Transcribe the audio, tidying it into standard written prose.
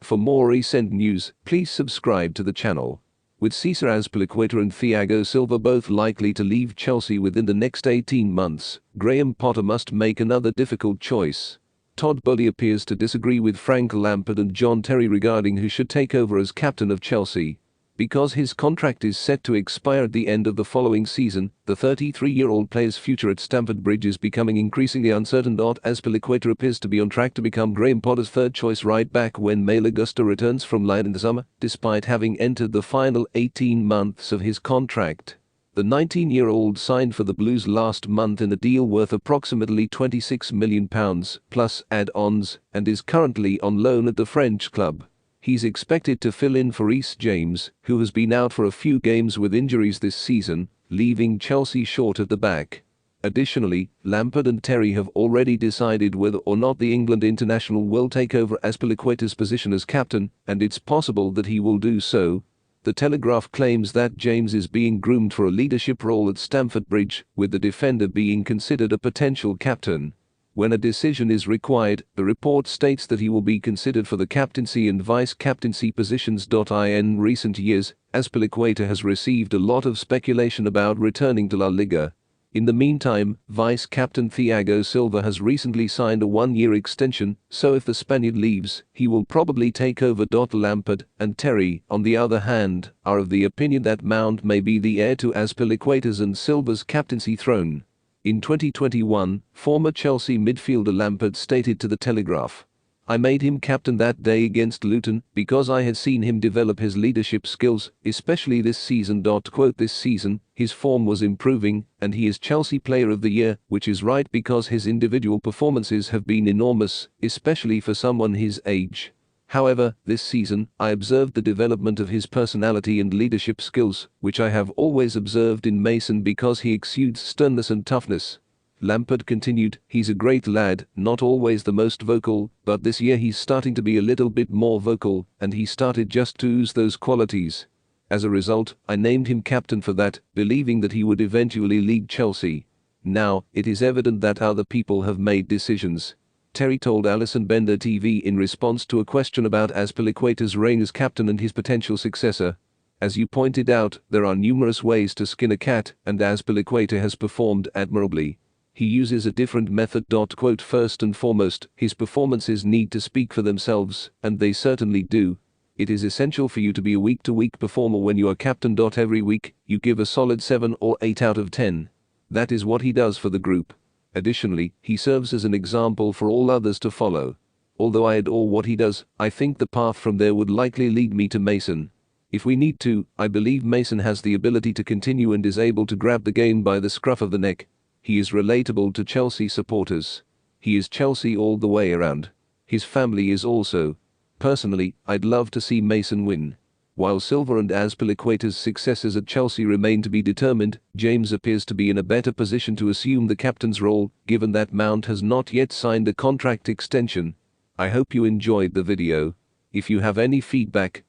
For more recent news, please subscribe to the channel. With Cesar Azpilicueta and Thiago Silva both likely to leave Chelsea within the next 18 months, Graham Potter must make another difficult choice. Todd Boehly appears to disagree with Frank Lampard and John Terry regarding who should take over as captain of Chelsea. Because his contract is set to expire at the end of the following season, the 33-year-old player's future at Stamford Bridge is becoming increasingly uncertain. Azpilicueta appears to be on track to become Graham Potter's third-choice right-back when Malo Gusto returns from loan in the summer, despite having entered the final 18 months of his contract. The 19-year-old signed for the Blues last month in a deal worth approximately £26 million, plus add-ons, and is currently on loan at the French club. He's expected to fill in for Reece James, who has been out for a few games with injuries this season, leaving Chelsea short at the back. Additionally, Lampard and Terry have already decided whether or not the England international will take over Azpilicueta's position as captain, and it's possible that he will do so. The Telegraph claims that James is being groomed for a leadership role at Stamford Bridge, with the defender being considered a potential captain. When a decision is required, the report states that he will be considered for the captaincy and vice-captaincy positions. In recent years, Azpilicueta has received a lot of speculation about returning to La Liga. In the meantime, vice-captain Thiago Silva has recently signed a one-year extension, so if the Spaniard leaves, he will probably take over. Lampard and Terry, on the other hand, are of the opinion that Mount may be the heir to Azpilicueta's and Silva's captaincy throne. In 2021, former Chelsea midfielder Lampard stated to the Telegraph, "I made him captain that day against Luton because I had seen him develop his leadership skills, especially this season." This season, his form was improving, and he is Chelsea Player of the Year, which is right because his individual performances have been enormous, especially for someone his age. However, this season, I observed the development of his personality and leadership skills, which I have always observed in Mason because he exudes sternness and toughness. Lampard continued, "He's a great lad, not always the most vocal, but this year he's starting to be a little bit more vocal, and he started just to ooze those qualities. As a result, I named him captain for that, believing that he would eventually lead Chelsea. Now, it is evident that other people have made decisions." Terry told Alison Bender TV in response to a question about Azpilicueta's reign as captain and his potential successor. "As you pointed out, there are numerous ways to skin a cat, and Azpilicueta has performed admirably. He uses a different method. First and foremost, his performances need to speak for themselves, and they certainly do. It is essential for you to be a week-to-week performer when you are captain. Every week, you give a solid 7 or 8 out of 10. That is what he does for the group. Additionally, he serves as an example for all others to follow. Although I adore what he does, I think the path from there would likely lead me to Mason. If we need to, I believe Mason has the ability to continue and is able to grab the game by the scruff of the neck. He is relatable to Chelsea supporters. He is Chelsea all the way around. His family is also. Personally, I'd love to see Mason win." While Silva and Azpilicueta's successors at Chelsea remain to be determined, James appears to be in a better position to assume the captain's role, given that Mount has not yet signed a contract extension. I hope you enjoyed the video. If you have any feedback, please